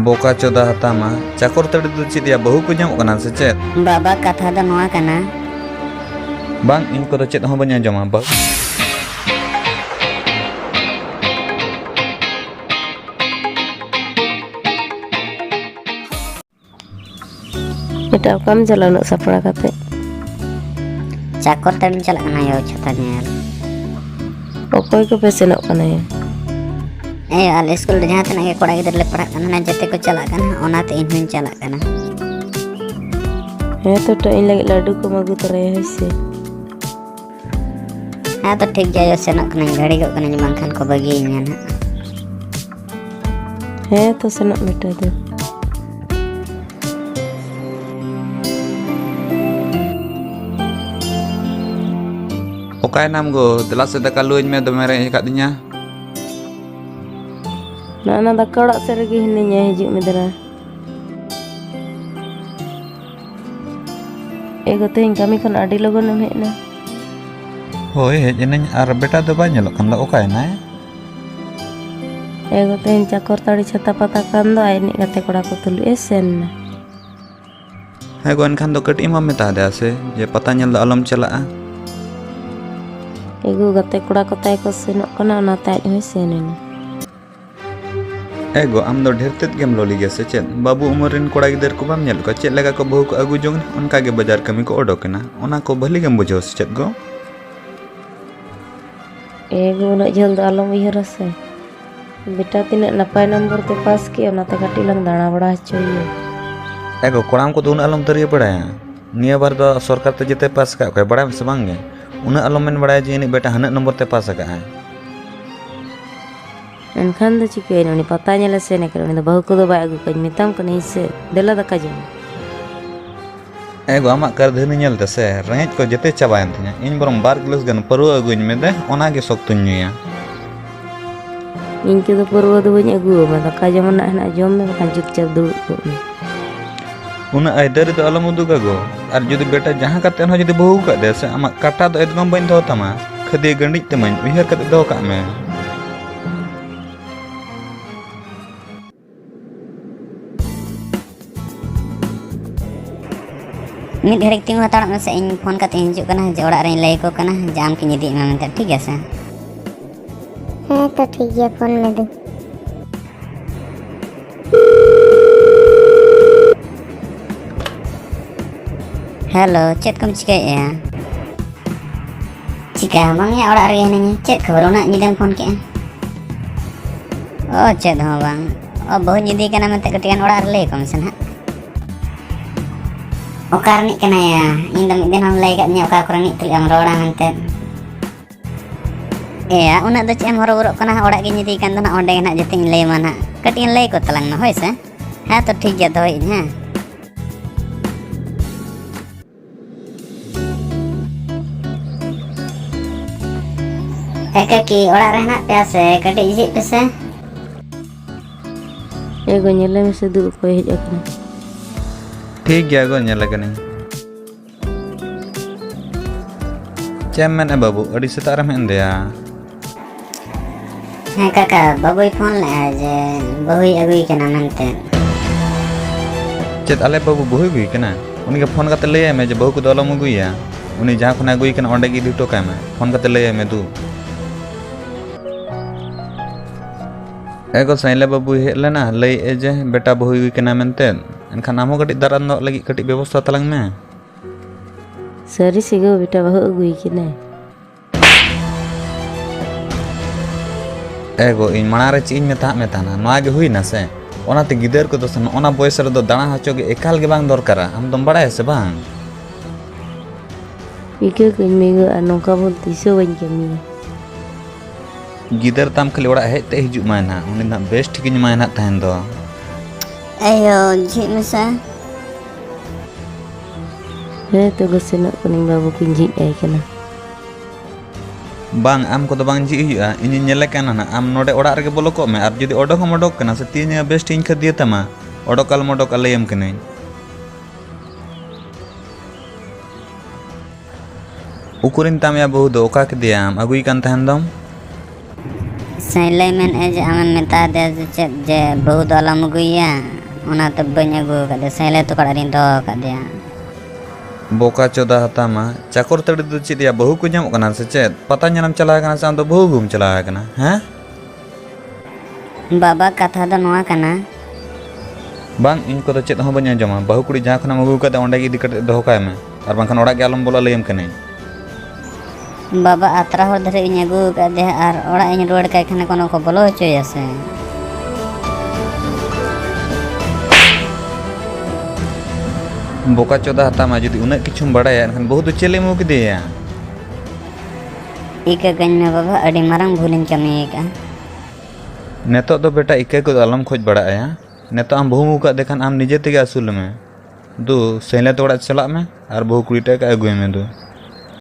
बोका चोदा हतामा चाकर तड़ी दो चेद या बहु को ᱧᱟᱢᱚᱜ ᱠᱟᱱᱟ ᱥᱮ ᱪᱮᱫ? बाबा कथा दो नोआ कना बांग इन को चेद हूं बानी आंजोमा बा Ita kam jalan nak sapra kate. चाकर तड़ी चला कना यो छता nail Okoy ko pesenok kana ya. आल स्कूल जहाँ तना के कोड़ा गिदर ले पढ़ा कना जते को चला कना ओनाते इन हुन चला कना He to to in lagi ladu ko magu tore hese. हाँ तो ठीक गया यो सेनक कना घड़ी को कना जमानखान को बगी nya ना He to senok meta tu. Okay नाम गो दला से दका लुइन में दमे रे कदिnya Na daka orak se regi hininya hijuk midra. Ego tehin kami kan adi logon em hekna. होय हेज इनኝ आर बेटा दो बाय ñelok kan दा ओकाय नाय Ego tehin cakor tadi chata pata kan do ai ni kate koda ko tulu esen na. है गो एनखान दो कटी मा मेता दे से जे पता ñel दा अलम चला Ego kate koda ko tai ko senok kana ona tai hoi senena. एगो आम दो ढेर तेत गेम लोली गे से चेद बाबू उमर रिन कोड़ा गिदर को बाम ñel को चेद लगा को बहु को अगु जोंग उनका गे बाजार कमी को ओडोकना ओना को भली गेम बुझो से चेद गो Ego nak jal do alom ihara se. Beta tinak napai nomor te pas ki ona te kati lang dana bada hocoye. एगो कोड़ाम को दोन अलम तरिया पड़ाया निया बार दो सरकार ते जते पास का कोई बड़ा से बांगे उना अलम मेन बड़ा जे इनी बेटा हनक नंबर ते पास का है Enkhan do cike ni patanya la sene kero ni do bahu ko do bai agu kan mitam kan ise dela daka jam. एगो आमा कर धनी ñel te से रेंज को जते चाबायन थिया इन बरम बार गिलास गन परो अगुñ में दे ओना गे सोक्तुñ नुया Inke do purwo do bany agu ma daka jam na hena jom me kan juk chap du ko. Una either तो अलम उदुग गो और जदि बेटा जहां काते न जदि बहु का दे से आमा काटा दो एकदम बन दो तमा खदे गंडी ते मन उहर कते दो का में मिद घड़ी तिंग हताड़ में से इन फोन का हिजू कना जे ओड़ा रे लई को कना जाम की निदी में मेंते ठीक है से हाँ तो ठीक है फोन में दो हेलो चेत कम चिका या चिका बांग या ओड़ा रे हने चेत खबर ओना निदम फोन के ओ चेत हो बांग ओ बहुत निदी कना मेंते कटियान ओड़ा रे लई को मसन हा ओकार नि कना या इन दम दिन हम लई का nya ओका करनी तुल am रोड़ा मेंते या उना दो चेम हरो बरो कना ओड़ा के निदी kan ना ओंडे ना जतिन लई माना कटियान लई को तलांग ना होय से हां तो ठीक गया दोई हां Eka ki oड़ा रहना प्यासे कटी जी पेसे Ego nyele me se du ko hej akna. ठीक गया गो ñel लगनी चेमन ए बाबू अड़ी सेता रे में देया हाँ काका बाबूई फोन ले जे बहुई अगुई के ना मनते चेत आले बाबू बहु गुई कना उनी के फोन काते लय में जे बहु को दो अलम गुइया उनी जहां खना गुई कना ओंडे गी दिटो का में फोन काते लय में दू एगो साइले बाबू हे लेना लय ए जे बेटा बहु गुई कना मेनते एनखान आमो कटी दारान दो लगी कटी व्यवस्था तलंग में Sari sigo beta bahu agui kine. एगो इन मना रे चीज में ताना नोआ गे हुई ना से ओनाते गिदर को दोसन ओना बयस रे दो दाना हचो गे एकाल गे बांग दरकारा हम दम बड़ाय से बांग Ike kun mego anongka bon tiso ban kami. गिदर ताम खाली ओड़ा हेज ते हिजुक मायना उनी ना बेस्ट किन मायना तहन दो ayo जी मसा He to go senok kuning babu kunji ai kana. बांग आम को दो बांग जी हुआ इन ñele kana ना आम नोडे ओड़ा रे बोलो को में और जदी ओडोक हम ओडोक kana से तीन बेस्ट इन खदिए तमा ओडोकल मोडोक अलयम कने उकुरिन ताम या बहु दो ओका के दियाम अगुई कान तहन दम ᱥᱟᱹᱭᱞᱟᱹᱭ ᱢᱮᱱᱮᱫᱼᱟ ᱡᱮ ᱟᱢᱮᱢ ᱢᱮᱛᱟ ᱫᱮᱭᱟ ᱡᱮ ᱪᱮᱫ ᱡᱮ ᱵᱟᱹᱦᱩ ᱫᱚ ᱟᱞᱚᱢ ᱟᱹᱜᱩᱭᱮᱭᱟ, ᱚᱱᱟᱛᱮ ᱵᱟᱹᱧ ᱟᱹᱜᱩ ᱟᱠᱟᱫᱮᱭᱟ, ᱥᱟᱹᱭᱞᱟᱹᱭ ᱛᱟᱠᱚ ᱚᱲᱟᱜ ᱨᱤᱧ ᱫᱚᱦᱚ ᱟᱠᱟᱫᱮᱭᱟ। ᱵᱚᱠᱟ ᱪᱳᱫᱟ ᱦᱟᱛᱟᱢᱟ, ᱪᱟᱠᱚᱨ ᱛᱟᱹᱲᱤ ᱫᱚ ᱪᱮᱫ ᱭᱟ ᱵᱟᱹᱦᱩ ᱠᱚ ᱧᱟᱢᱚᱜ ᱠᱟᱱᱟ ᱥᱮ ᱪᱮᱫ? ᱯᱟᱛᱟ ᱧᱮᱞᱮᱢ ᱪᱟᱞᱟᱣ ᱠᱟᱱᱟ ᱥᱮ ᱟᱢ ᱫᱚ ᱵᱟᱹᱦᱩ ᱜᱩᱢ ᱪᱟᱞᱟᱣ ᱠᱟᱱᱟ? ᱦᱮᱸ? ᱵᱟᱵᱟ ᱠᱟᱛᱷᱟ ᱫᱚ ᱱᱚᱣᱟ ᱠᱟᱱᱟ, ᱵᱟᱝ, ᱤᱧ ᱠᱚᱫᱚ ᱪᱮᱫ ᱦᱚᱸ ᱵᱟᱹᱧ ᱟᱸᱡᱚᱢᱟ। ᱵᱟᱹᱦᱩ ᱠᱩᱲᱤ ᱡᱟᱦᱟᱸ ᱠᱷᱚᱱᱮᱢ ᱟᱹᱜᱩ ᱠᱟᱫᱮ ᱚᱸᱰᱮ ᱜᱮ ᱤᱫᱤ ᱠᱟᱛᱮ ᱫᱚᱦᱚ ᱠᱟᱭ ᱢᱮ, ᱟᱨ ᱵᱟᱝᱠᱷᱟन ᱚᱲᱟᱜ ᱜᱮ ᱟᱞᱚᱢ ᱵᱚᱞᱚ ᱞᱟᱹᱭᱟᱢ ᱠᱟᱹᱱᱟᱹᱧ। ᱵᱟᱵᱟ ᱟᱛᱨᱟ ᱦᱚᱲ ᱫᱷᱟᱹᱨᱤᱡ ᱤᱧ ᱟᱹᱜᱩ ᱟᱠᱟᱫᱮᱭᱟ ᱟᱨ ᱚᱲᱟᱜ ᱤᱧ ᱨᱩᱣᱟᱹᱲ ᱠᱟᱭ ᱠᱷᱟᱱ ᱠᱳᱱᱳ ᱠᱚ ᱵᱚᱞᱚ ᱦᱚᱪᱚᱭᱟ ᱥᱮ? ᱵᱚᱠᱟ ᱪᱳᱫᱟ ᱦᱟᱛᱟᱢᱟ, ᱡᱩᱫᱤ ᱩᱱᱟᱹᱜ ᱠᱤᱪᱷᱩᱢ ᱵᱟᱲᱟᱭᱟ ᱮᱱᱠᱷᱟन ᱵᱟᱹᱦᱩ ᱫᱚ ᱪᱮᱫ ᱮᱢ ᱟᱹᱜᱩ ᱠᱮᱫᱮᱭᱟ? ᱤᱠᱟᱹ ᱠᱟᱹᱧ ᱢᱮ ᱵᱟᱵᱟ, ᱟᱹᱰᱤ ᱢᱟᱨᱟᱝ ᱵᱷᱩᱞᱤᱧ ᱠᱟᱹᱢᱤ ᱟᱠᱟᱫᱼᱟ। ᱱᱤᱛᱚᱜ ᱫᱚ ᱵᱮᱴᱟ ᱤᱠᱟᱹ ᱠᱚᱫᱚ ᱟᱞᱚᱢ ᱠᱷᱚᱡ ᱵᱟᱲᱟᱜᱼᱟ। ᱱᱤᱛᱚᱜ ᱟᱢ ᱵᱟᱹᱦᱩ ᱟᱹᱜᱩ ᱠᱟᱫᱮ ᱠᱷᱟᱱ ᱟᱢ ᱱᱤᱡᱮ ᱛᱮᱜᱮ ᱟᱹᱥᱩᱞ ᱢᱮ। ᱫᱩ ᱥᱟᱹᱭᱞᱟᱹᱭ ᱛᱟᱠᱚ ᱚᱲᱟᱜ ᱪᱟᱞᱟᱜ ᱢᱮ ᱟᱨ ᱵᱟᱹᱦᱩ ᱠᱩᱲᱤ ᱴᱟᱜ ᱟᱹᱜᱩᱭ ᱢᱮ ᱫᱩ।